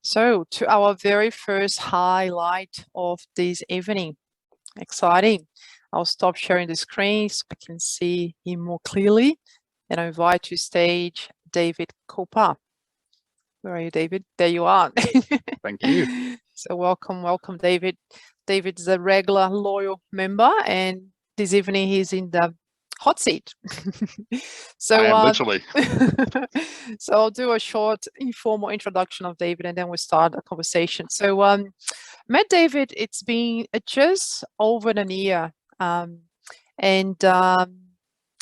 So, to our very first highlight of this evening. Exciting. I'll stop sharing the screen so I can see him more clearly. And I invite to stage David Cooper. Where are you, David? There you are. Thank you. So welcome, David. David's a regular loyal member, and this evening he's in the hot seat. I am literally. So I'll do a short informal introduction of David, and then we'll start a conversation. So met David, it's been just over a year, and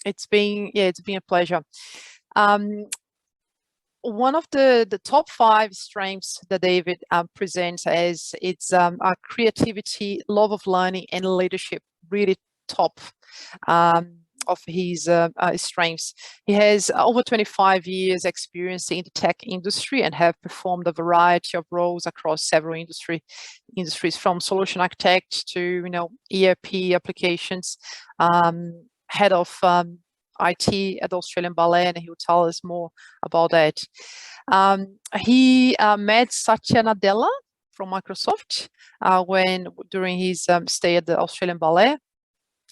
it's been a pleasure. One of the top 5 strengths that David presents as it's our creativity, love of learning, and leadership. Really top of his strengths. He has over 25 years experience in the tech industry and have performed a variety of roles across several industries, from solution architect to ERP applications, head of IT at Australian Ballet, and he will tell us more about that. He met Satya Nadella from Microsoft during his stay at the Australian Ballet,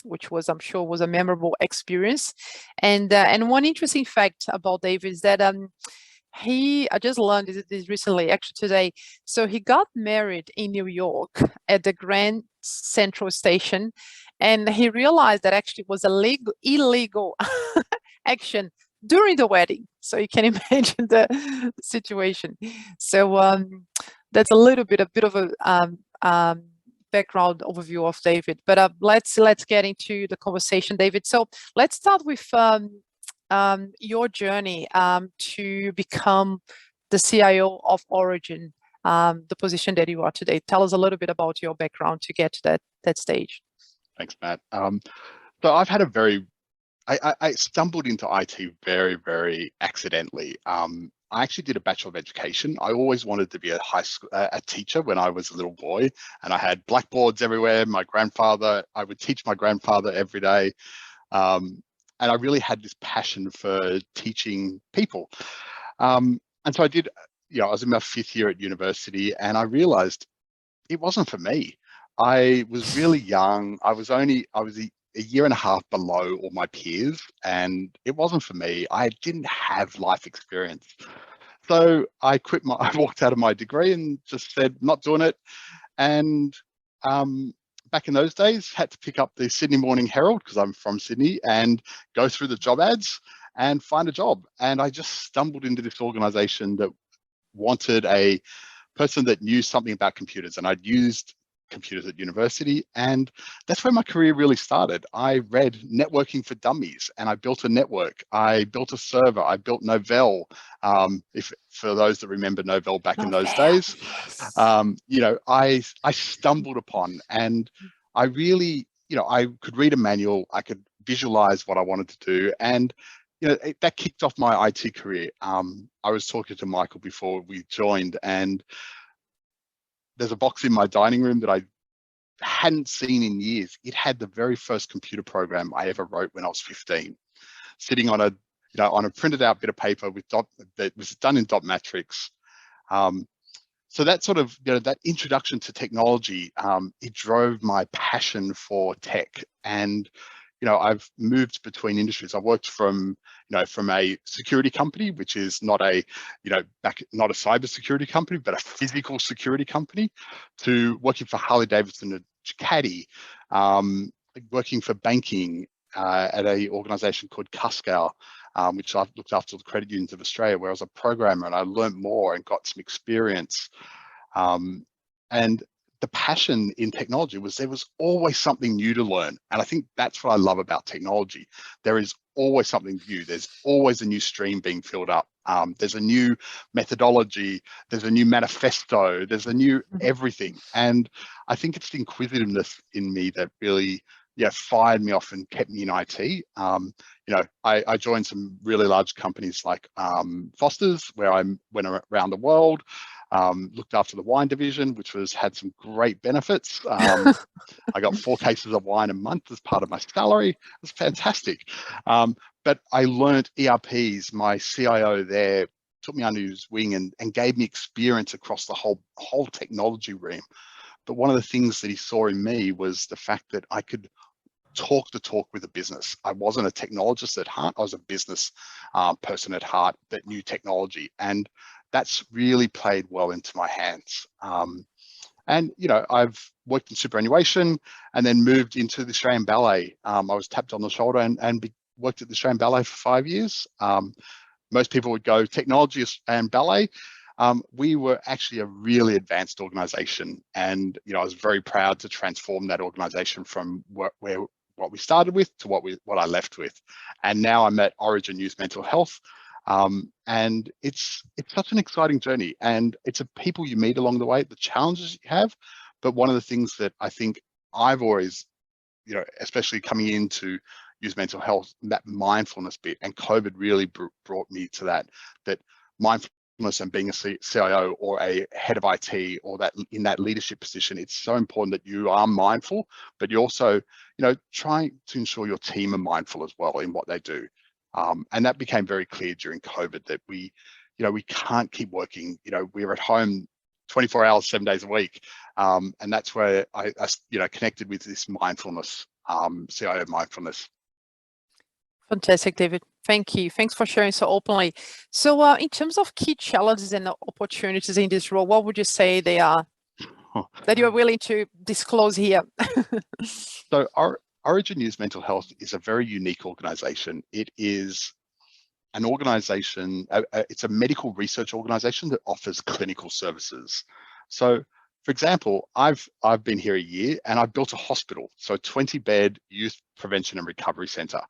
which was, I'm sure, was a memorable experience. And one interesting fact about David is that I just learned this recently, actually today. So he got married in New York at the Grand Central Station, and he realized that actually was illegal action during the wedding. So you can imagine the situation. So that's a bit of a background overview of David. But let's get into the conversation, David. So let's start with your journey to become the CIO of Origin, the position that you are today. Tell us a little bit about your background to get to that stage. Thanks, Matt. So I've had I stumbled into IT very, very accidentally. I actually did a Bachelor of Education. I always wanted to be a teacher when I was a little boy, and I had blackboards everywhere. I would teach my grandfather every day. And I really had this passion for teaching people. And so I did, I was in my 5th year at university, and I realized it wasn't for me. I was really young. I was a year and a half below all my peers, and it wasn't for me. I didn't have life experience. So I walked out of my degree and just said, not doing it. And back in those days, had to pick up the Sydney Morning Herald, because I'm from Sydney, and go through the job ads and find a job. And I just stumbled into this organization that wanted a person that knew something about computers, and I'd used computers at university, and that's where my career really started. I read Networking for Dummies, and I built a network. I built a server. I built Novell. For those that remember Novell back in those days, yes. I stumbled upon, and I really, I could read a manual. I could visualize what I wanted to do, and that kicked off my IT career. I was talking to Michael before we joined, and there's a box in my dining room that I hadn't seen in years. It had the very first computer program I ever wrote when I was 15, sitting on a printed out bit of paper that was done in dot matrix. So that sort of, that introduction to technology, it drove my passion for tech. And I've moved between industries. I've worked from a security company, which is not a cyber security company, but a physical security company, to working for Harley Davidson and Caddy, working for banking at a organization called Cuscal, which I've looked after the credit unions of Australia, where I was a programmer, and I learned more and got some experience. And the passion in technology was there was always something new to learn. And I think that's what I love about technology. There is always something new. There's always a new stream being filled up. There's a new methodology. There's a new manifesto. There's a new everything. And I think it's the inquisitiveness in me that really fired me off and kept me in IT. I joined some really large companies like Foster's, where I went around the world. Looked after the wine division, which had some great benefits. I got 4 cases of wine a month as part of my salary. It was fantastic. But I learned ERPs. My CIO there took me under his wing and gave me experience across the whole technology realm. But one of the things that he saw in me was the fact that I could talk the talk with a business. I wasn't a technologist at heart. I was a business person at heart that knew technology, and that's really played well into my hands. And I've worked in superannuation and then moved into the Australian Ballet. I was tapped on the shoulder and worked at the Australian Ballet for 5 years. Most people would go technology and ballet. We were actually a really advanced organization, and I was very proud to transform that organization from what we started with to what I left with. And now I'm at Origin Youth Mental Health. And it's such an exciting journey, and it's a people you meet along the way, the challenges you have. But one of the things that I think I've always, especially coming into youth mental health, that mindfulness bit, and COVID really brought me to that mindfulness and being a CIO or a head of IT or that in that leadership position, it's so important that you are mindful, but you also, trying to ensure your team are mindful as well in what they do. And that became very clear during COVID that we can't keep working. We're at home 24 hours, 7 days a week. And that's where I connected with this mindfulness, CIO mindfulness. Fantastic, David. Thank you. Thanks for sharing so openly. So in terms of key challenges and opportunities in this role, what would you say they are that you're willing to disclose here? So our Origin Youth Mental Health is a very unique organization. It is an organization, it's a medical research organization that offers clinical services. So for example, I've been here a year and I've built a hospital, so a 20-bed youth prevention and recovery center.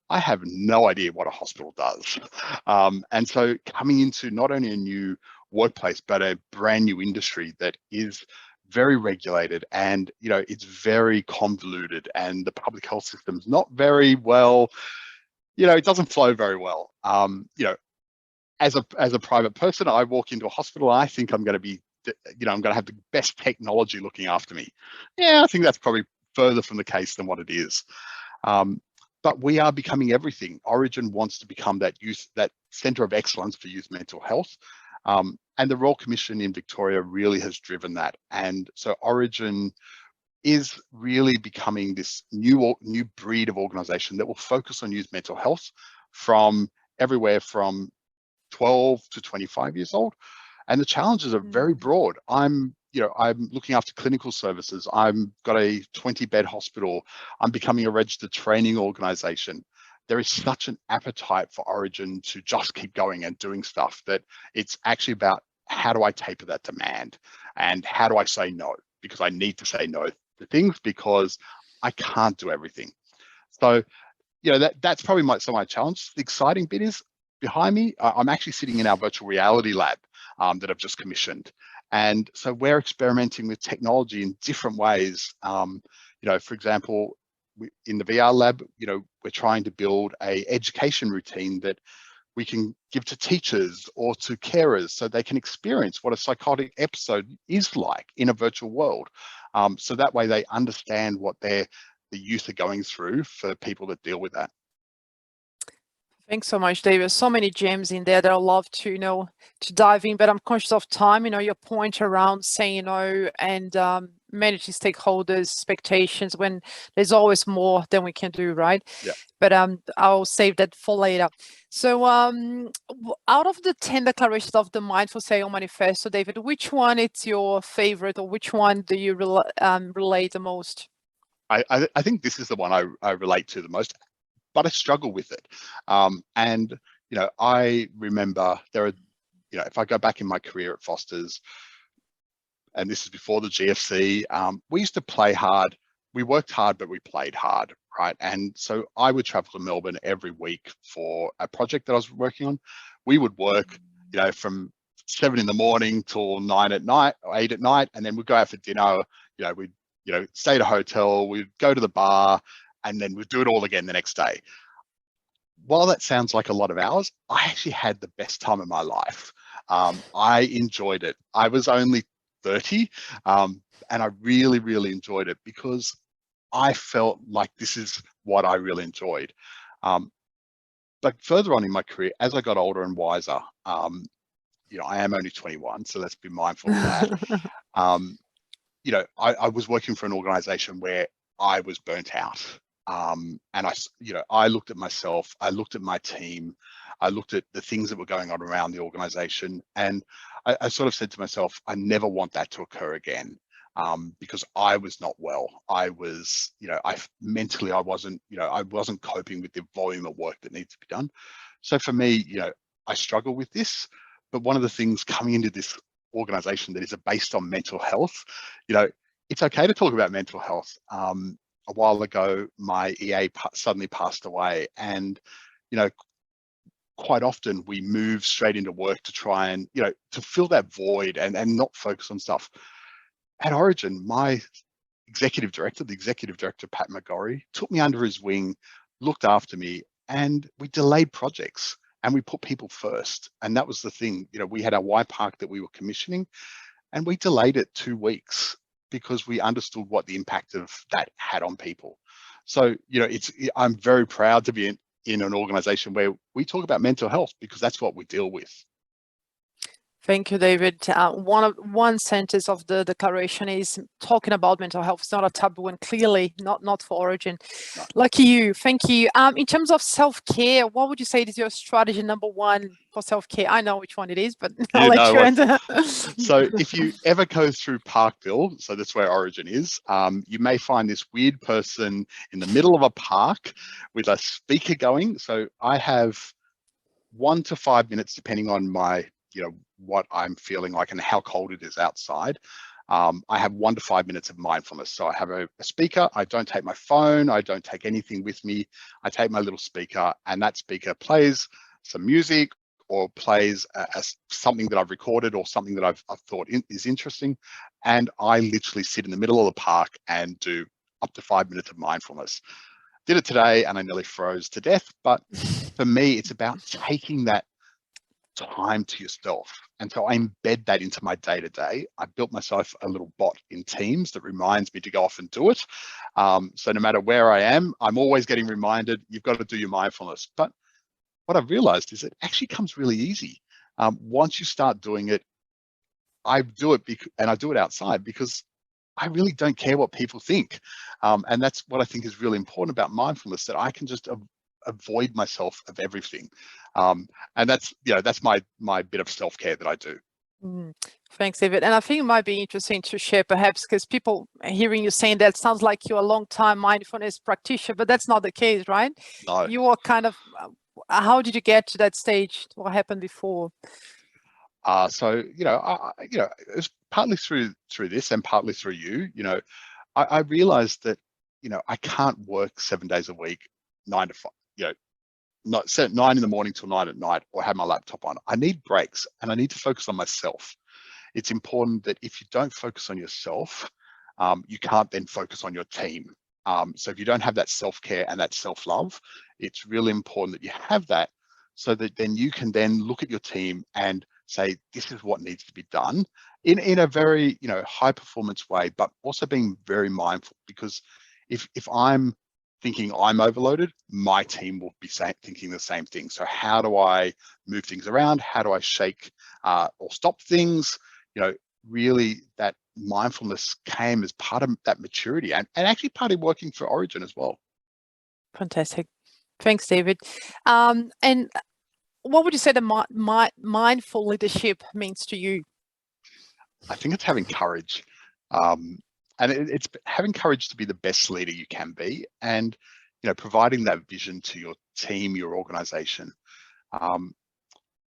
I have no idea what a hospital does. And so coming into not only a new workplace, but a brand new industry that is very regulated, and it's very convoluted, and the public health system's not very well, it doesn't flow very well. As a private person, I walk into a hospital, I think I'm going to be, I'm going to have the best technology looking after me. Yeah, I think that's probably further from the case than what it is. But we are becoming everything. Origin wants to become that centre of excellence for youth mental health. And the Royal Commission in Victoria really has driven that. And so Origin is really becoming this new breed of organisation that will focus on youth mental health from everywhere from 12 to 25 years old. And the challenges are very broad. I'm looking after clinical services. I've got a 20-bed hospital. I'm becoming a registered training organisation. There is such an appetite for Origin to just keep going and doing stuff that it's actually about how do I taper that demand and how do I say no, because I need to say no to things because I can't do everything. So, that's probably some of my challenge. The exciting bit is behind me, I'm actually sitting in our virtual reality lab that I've just commissioned. And so we're experimenting with technology in different ways. For example, in the VR lab, we're trying to build an education routine that we can give to teachers or to carers so they can experience what a psychotic episode is like in a virtual world. So that way they understand what the youth are going through for people that deal with that. Thanks so much, David. So many gems in there that I'd love to to dive in, but I'm conscious of time. Your point around saying no and managing stakeholders' expectations when there's always more than we can do, right? Yeah. But I'll save that for later. So out of the 10 declarations of the Mindful CIO Manifesto, David, which one is your favorite, or which one do you relate the most? I think this is the one I relate to the most, but I struggle with it. And I remember there are, if I go back in my career at Foster's, and this is before the GFC, we used to play hard. We worked hard, but we played hard, right? And so I would travel to Melbourne every week for a project that I was working on. We would work, from 7 in the morning till 9 at night or 8 at night, and then we'd go out for dinner. We'd stay at a hotel, we'd go to the bar, and then we'd do it all again the next day. While that sounds like a lot of hours, I actually had the best time of my life. I enjoyed it. I was only 30, and I really, really enjoyed it because I felt like this is what I really enjoyed. But further on in my career, as I got older and wiser, you know, I am only 21, so let's be mindful of that. I was working for an organization where I was burnt out. And I looked at myself, I looked at my team, I looked at the things that were going on around the organization, and I sort of said to myself, I never want that to occur again. Because I was not well. I was, mentally, I wasn't coping with the volume of work that needs to be done. So for me, I struggle with this, but one of the things coming into this organization that is based on mental health, it's okay to talk about mental health. A while ago, my EA suddenly passed away, and quite often we move straight into work to try and to fill that void and not focus on stuff. At Origin, my the executive director, Pat McGorry, took me under his wing, looked after me, and we delayed projects and we put people first. And that was the thing. We had our Y Park that we were commissioning, and we delayed it 2 weeks because we understood what the impact of that had on people. So, I'm very proud to be in an organization where we talk about mental health because that's what we deal with. Thank you, David. One sentence of the declaration is talking about mental health. It's not a taboo, and clearly not for Origin. No. Lucky you. Thank you. In terms of self-care, what would you say is your strategy number one for self-care? I know which one it is, but I'll let you answer. So if you ever go through Parkville, so that's where Origin is, you may find this weird person in the middle of a park with a speaker going. So I have 1 to 5 minutes, depending on my what I'm feeling like and how cold it is outside. I have 1 to 5 minutes of mindfulness. So I have a speaker. I don't take my phone. I don't take anything with me. I take my little speaker, and that speaker plays some music or plays something that I've recorded or something that I've thought is interesting. And I literally sit in the middle of the park and do up to 5 minutes of mindfulness. Did it today and I nearly froze to death. But for me, it's about taking that time to yourself. And so I embed that into my day-to-day. I built myself a little bot in Teams that reminds me to go off and do it. So no matter where I am, I'm always getting reminded, you've got to do your mindfulness. But what I've realized is it actually comes really easy. Once you start doing it, I do it and I do it outside because I really don't care what people think. And that's what I think is really important about mindfulness, that I can just avoid myself of everything. And that's my bit of self-care that I do. Thanks, David. And I think it might be interesting to share, perhaps, because people hearing you saying that sounds like you're a long-time mindfulness practitioner, but that's not the case, right? No. You were kind of, how did you get to that stage? What happened before? So it was partly through this and partly through you. I realized that I can't work 7 days a week, 9 to 5. Not set 9 in the morning till 9 at night, or have my laptop on. I need breaks, and I need to focus on myself. It's important that if you don't focus on yourself, you can't then focus on your team. So if you don't have that self-care and that self-love, it's really important that you have that, so that then you can then look at your team and say, this is what needs to be done in a very high performance way, but also being very mindful, because if I'm thinking I'm overloaded, my team will be thinking the same thing. So how do I move things around? How do I shake or stop things? Really that mindfulness came as part of that maturity and actually part of working for Origin as well. Fantastic. Thanks, David. And what would you say the mindful leadership means to you? I think it's having courage. And it's having courage to be the best leader you can be, and providing that vision to your team, your organization. But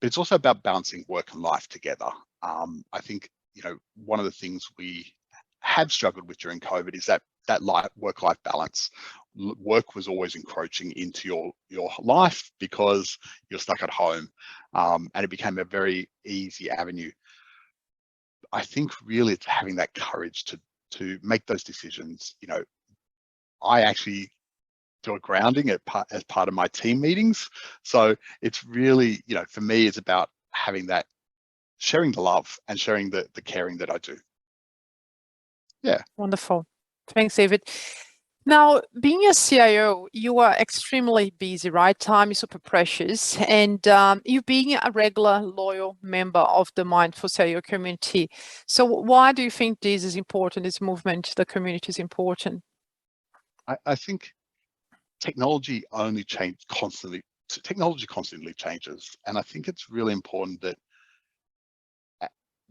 it's also about balancing work and life together. I think one of the things we have struggled with during COVID is that work-life balance. Work was always encroaching into your life because you're stuck at home, and it became a very easy avenue. I think really it's having that courage to make those decisions. I actually do a grounding as part of my team meetings. So it's really, for me, it's about having that, sharing the love and sharing the caring that I do. Yeah. Wonderful. Thanks, David. Now, being a CIO, you are extremely busy, right? Time is super precious. And you being a regular, loyal member of the Mindful CIO community. So why do you think this is important, this movement, the community is important? I think technology only technology constantly changes. And I think it's really important that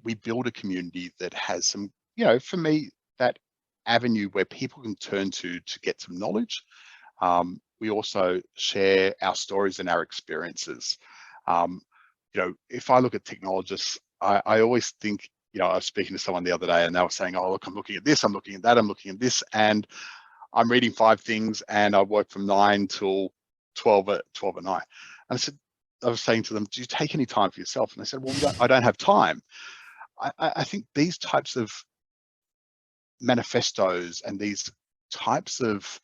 we build a community that has some, for me, that avenue where people can turn to get some knowledge. We also share our stories and our experiences. If I look at technologists, I always think, I was speaking to someone the other day and they were saying, oh, look, I'm looking at this, I'm looking at that, I'm looking at this, and I'm reading 5 things and I work from 9 till 12 at night. And I was saying to them, do you take any time for yourself? And they said, well, I don't have time. I think these types of manifestos and these types of,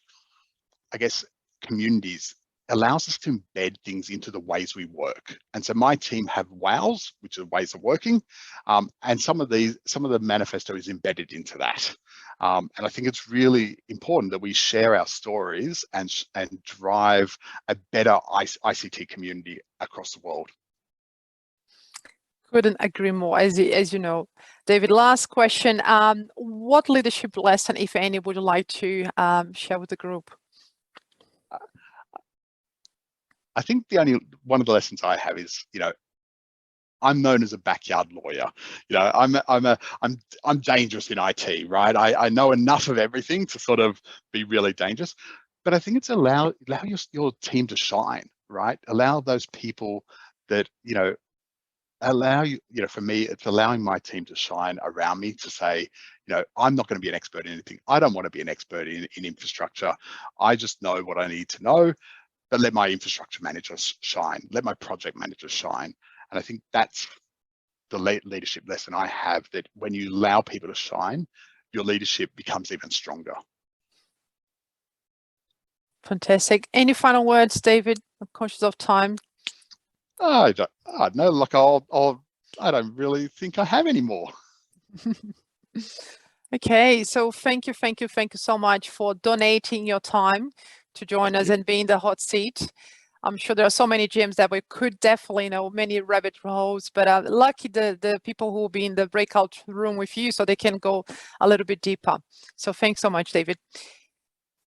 I guess, communities allows us to embed things into the ways we work. And so my team have wows, which are ways of working, and some of the manifesto is embedded into that. And I think it's really important that we share our stories and drive a better ICT community across the world. Couldn't agree more. As you know, David, last question. What leadership lesson, if any, would you like to share with the group? I think the only one of the lessons I have is, I'm known as a backyard lawyer. I'm dangerous in IT, right? I know enough of everything to sort of be really dangerous. But I think it's allow your team to shine, right? Allow those people that, allow you, for me, it's allowing my team to shine around me to say, I'm not going to be an expert in anything. I don't want to be an expert in infrastructure. I just know what I need to know, but let my infrastructure managers shine. Let my project managers shine. And I think that's the leadership lesson I have, that when you allow people to shine, your leadership becomes even stronger. Fantastic. Any final words, David? I'm conscious of time. I don't know. Like I don't really think I have any more. Okay, so thank you so much for donating your time to join us and be in the hot seat. I'm sure there are so many gems that we could definitely know, many rabbit holes, but lucky the people who will be in the breakout room with you so they can go a little bit deeper. So thanks so much, David.